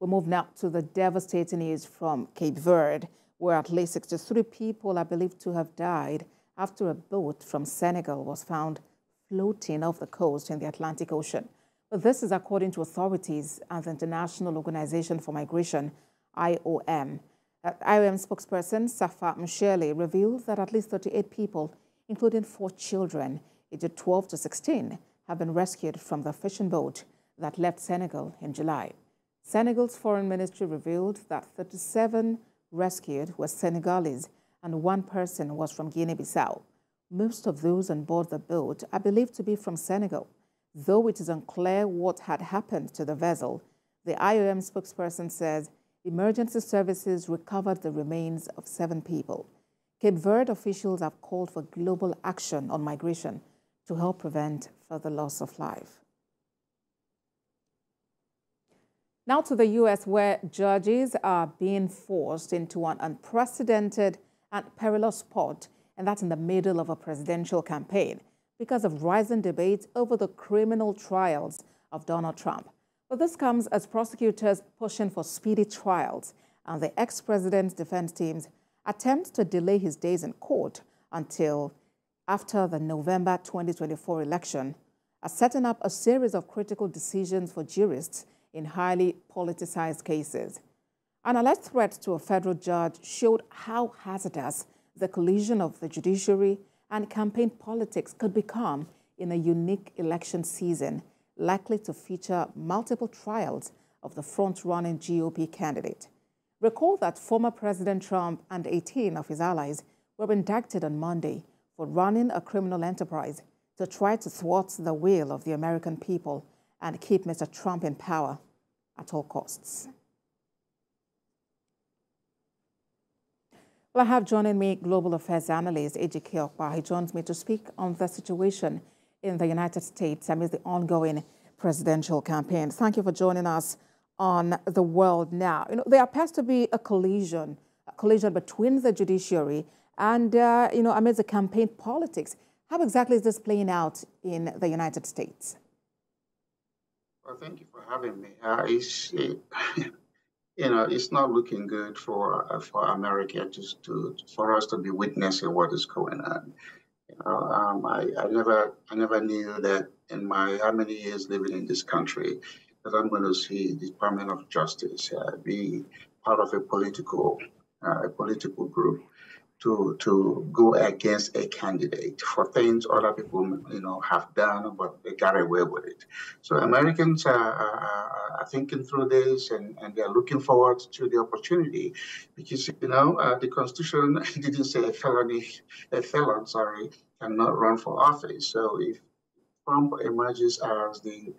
We move now to the devastating news from Cape Verde, where at least 63 people are believed to have died after a boat from Senegal was found floating off the coast in the Atlantic Ocean. But this is according to authorities and the International Organization for Migration, IOM. IOM spokesperson Safa Mshele revealed that at least 38 people, including 4 children, aged 12 to 16, have been rescued from the fishing boat that left Senegal in July. Senegal's foreign ministry revealed that 37 rescued were Senegalese and 1 person was from Guinea-Bissau. Most of those on board the boat are believed to be from Senegal. Though it is unclear what had happened to the vessel, the IOM spokesperson says emergency services recovered the remains of 7 people. Cape Verde officials have called for global action on migration to help prevent further loss of life. Now to the U.S., where judges are being forced into an unprecedented and perilous spot, and that's in the middle of a presidential campaign, because of rising debates over the criminal trials of Donald Trump. But this comes as prosecutors pushing for speedy trials, and the ex-president's defense teams attempt to delay his days in court until after the November 2024 election, are setting up a series of critical decisions for jurists in highly politicized cases. An alleged threat to a federal judge showed how hazardous the collision of the judiciary and campaign politics could become in a unique election season, likely to feature multiple trials of the front-running GOP candidate. Recall that former President Trump and 18 of his allies were indicted on Monday for running a criminal enterprise to try to thwart the will of the American people and keep Mr. Trump in power at all costs. Well, I have joining me global affairs analyst Ejike Okpa. He joins me to speak on the situation in the United States amidst the ongoing presidential campaign. Thank you for joining us on The World Now. There appears to be a collision between the judiciary and, amidst the campaign politics. How exactly is this playing out in the United States? Well, thank you for having me. It's not looking good for America for us to be witnessing what is going on. I never knew that in my how many years living in this country that I'm going to see the Department of Justice be part of a political group to go against a candidate for things other people have done, but they got away with it. So Americans are thinking through this and they're looking forward to the opportunity because the Constitution didn't say a felon cannot run for office. So if Trump emerges as the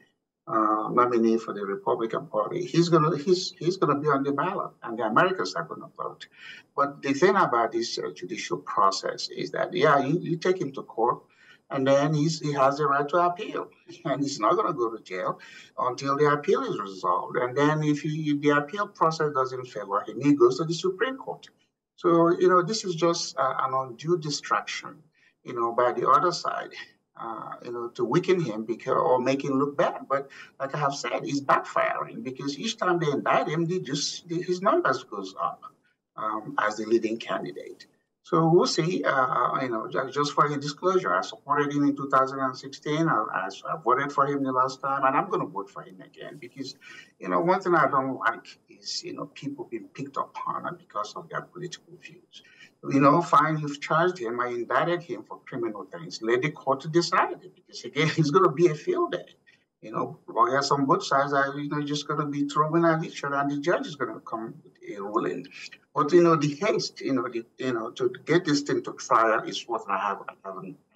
nominee for the Republican Party, he's gonna be on the ballot, and the Americans are gonna vote. But the thing about this judicial process is that you take him to court, and then he has the right to appeal, and he's not gonna go to jail until the appeal is resolved. And then if the appeal process doesn't favor him, he goes to the Supreme Court. So this is just an undue distraction, by the other side. To weaken him or make him look bad. But like I have said, it's backfiring because each time they indict him, his numbers goes up as the leading candidate. So we'll see. Just for a disclosure, I supported him in 2016. I voted for him the last time, and I'm going to vote for him again because, one thing I don't like is, people being picked upon because of their political views. Fine, you've charged him, I indicted him for criminal things. Let the court decide it because, again, it's going to be a field day. Lawyers on both sides are, just going to be throwing at each other, and the judge is going to come with a ruling. But, the haste, to get this thing to trial is what I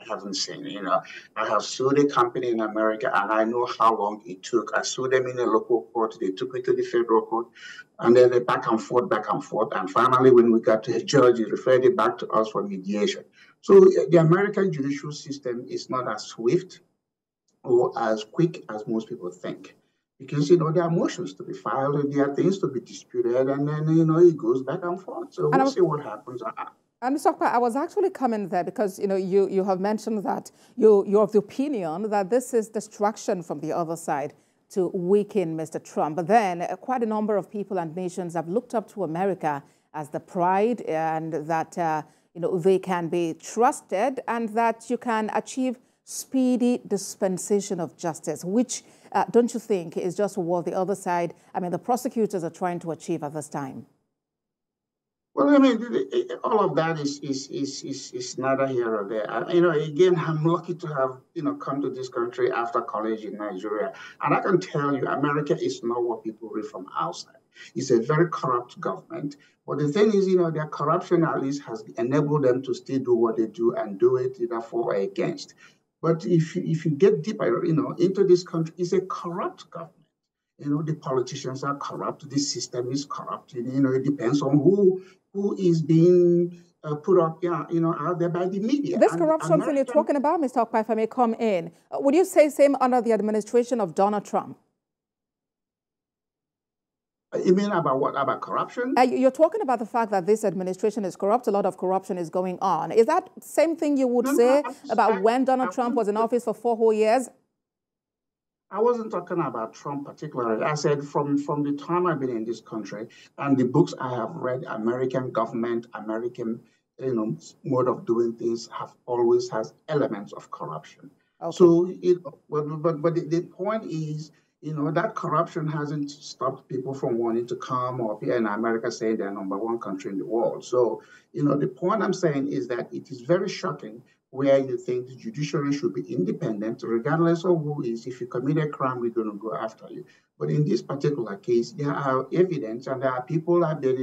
haven't seen. I have sued a company in America, and I know how long it took. I sued them in a local court. They took me to the federal court, and then they back and forth. And finally, when we got to a judge, he referred it back to us for mediation. So the American judicial system is not as swift or as quick as most people think. Because, there are motions to be filed, and there are things to be disputed, and then, it goes back and forth. So we'll see what happens. And Mr. Okpa, I was actually coming there because, you have mentioned that you're of the opinion that this is distraction from the other side. to weaken Mr. Trump. But then quite a number of people and nations have looked up to America as the pride, and that they can be trusted, and that you can achieve speedy dispensation of justice, which don't you think is just what the other side, the prosecutors are trying to achieve at this time? Well, all of that is neither here or there. Again, I'm lucky to have, come to this country after college in Nigeria. And I can tell you, America is not what people read from outside. It's a very corrupt government. But the thing is, their corruption at least has enabled them to still do what they do and do it either for or against. But if you get deeper, into this country, it's a corrupt government. The politicians are corrupt. The system is corrupt. It depends on who is being put up, out there by the media. This corruption thing you're talking about, Mr. Okpa, if I may come in, would you say same under the administration of Donald Trump? You mean about what? About corruption? You're talking about the fact that this administration is corrupt. A lot of corruption is going on. Is that the same thing you would say about when Donald Trump was in office for 4 whole years? I wasn't talking about Trump particularly. I said from the time I've been in this country and the books I have read, American government, American mode of doing things have always has elements of corruption. Okay. So, but the point is, that corruption hasn't stopped people from wanting to come or be in America saying they're #1 country in the world. So, the point I'm saying is that it is very shocking where you think the judiciary should be independent, regardless of who is. If you commit a crime, we're going to go after you. But in this particular case, there are evidence, and there are people out there,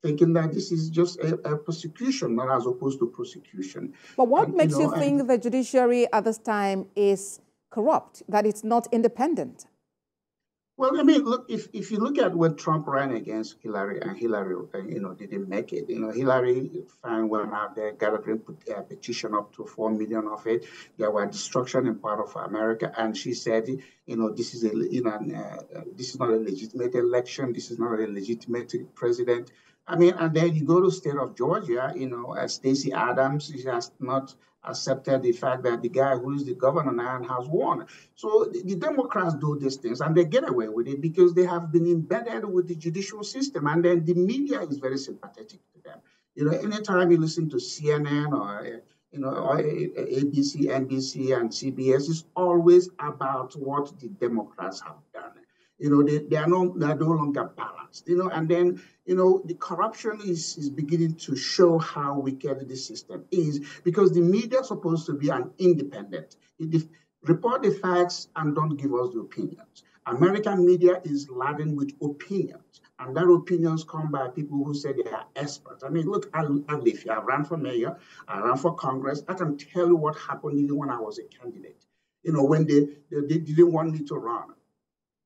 thinking that this is just a prosecution, not as opposed to prosecution. But what makes you think the judiciary at this time is corrupt, that it's not independent? Well, look, if you look at when Trump ran against Hillary, and Hillary, didn't make it. Hillary went out there, gathering a petition up to 4 million of it. There were destruction in part of America, and she said, this is this is not a legitimate election. This is not a legitimate president. And then you go to the state of Georgia, Stacey Adams, she has not accepted the fact that the guy who is the governor now has won. So the Democrats do these things and they get away with it because they have been embedded with the judicial system, and then the media is very sympathetic to them. Anytime you listen to CNN or ABC, NBC, and CBS, it's always about what the Democrats have done. They are no longer balanced, and then, the corruption is beginning to show how wicked the system is, because the media is supposed to be an independent. Report the facts and don't give us the opinions. American media is laden with opinions, and that opinions come by people who say they are experts. Look, I live here. I ran for mayor. I ran for Congress. I can tell you what happened even when I was a candidate. When they didn't want me to run.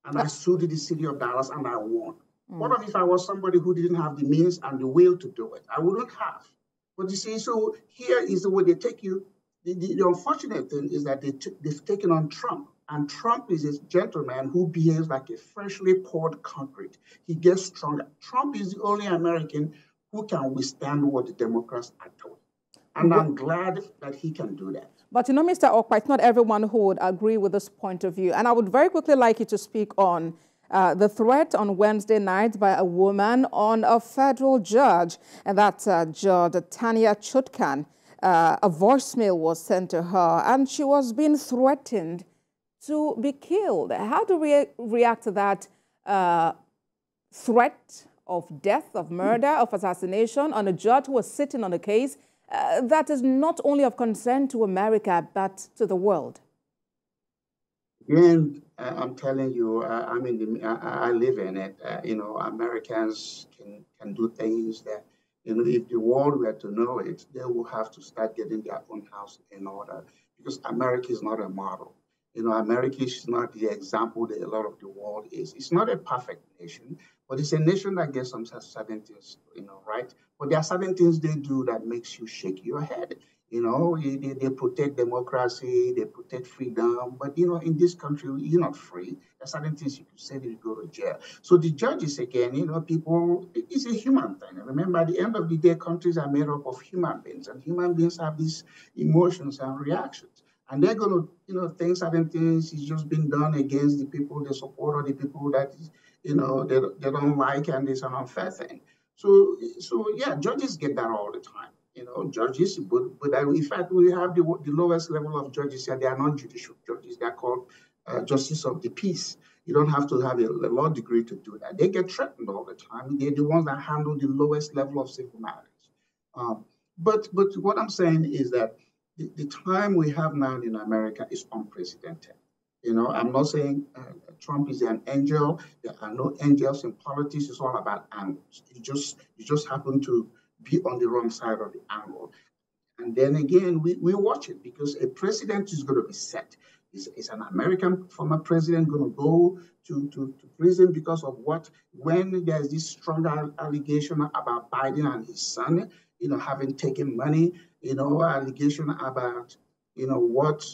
And I sued the city of Dallas and I won. What if I was somebody who didn't have the means and the will to do it? I wouldn't have. But you see, so here is the way they take you. The unfortunate thing is that they've taken on Trump. And Trump is a gentleman who behaves like a freshly poured concrete. He gets stronger. Trump is the only American who can withstand what the Democrats are doing. And I'm glad that he can do that. But Mr. Okpa, it's not everyone who would agree with this point of view. And I would very quickly like you to speak on the threat on Wednesday night by a woman on a federal judge, and that's Judge Tanya Chutkan. A voicemail was sent to her, and she was being threatened to be killed. How do we react to that threat of death, of murder, of assassination on a judge who was sitting on a case that is not only of concern to America, but to the world? Again, I'm telling you, I live in it. Americans can do things that, if the world were to know it, they will have to start getting their own house in order, because America is not a model. America is not the example that a lot of the world is. It's not a perfect nation, but it's a nation that gets some certain things, right? But there are certain things they do that makes you shake your head. They protect democracy, they protect freedom, but, in this country, you're not free. There are certain things you could say that you go to jail. So the judges, again, people, it's a human thing. Remember, at the end of the day, countries are made up of human beings, and human beings have these emotions and reactions. And they're going to, think certain things is just being done against the people they support or the people that, they don't like, and it's an unfair thing. So yeah, judges get that all the time. Judges, but in fact, we have the lowest level of judges here. They are not judicial judges. They are called justice of the peace. You don't have to have a law degree to do that. They get threatened all the time. They're the ones that handle the lowest level of civil matters. But what I'm saying is that the time we have now in America is unprecedented. I'm not saying Trump is an angel. There are no angels in politics. It's all about angles. You just happen to be on the wrong side of the angle. And then again, we watch it because a president is going to be set. Is an American former president going to go to prison because of what? When there's this strong allegation about Biden and his son, having taken money, allegation about, what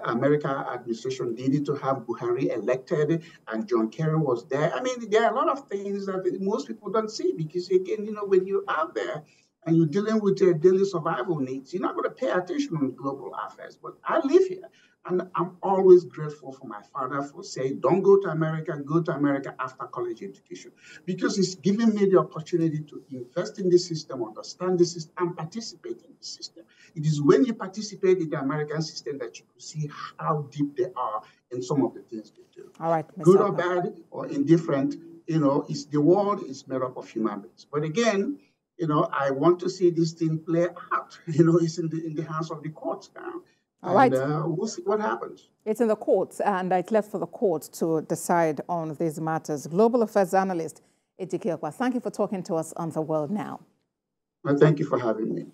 American administration did to have Buhari elected and John Kerry was there. I mean, there are a lot of things that most people don't see because, again, when you're out there and you're dealing with your daily survival needs, you're not going to pay attention on global affairs. But I live here, and I'm always grateful for my father for saying, don't go to America, go to America after college education, because it's giving me the opportunity to invest in the system, understand the system, and participate in the system. It is when you participate in the American system that you can see how deep they are in some of the things they do. All right, good or bad or indifferent, it's the world is made up of human beings. But again, I want to see this thing play out. It's in the hands of the courts now. All right. We'll see what happens. It's in the courts, and it's left for the courts to decide on these matters. Global Affairs Analyst Ejike Okwa, thank you for talking to us on The World Now. Well, thank you for having me.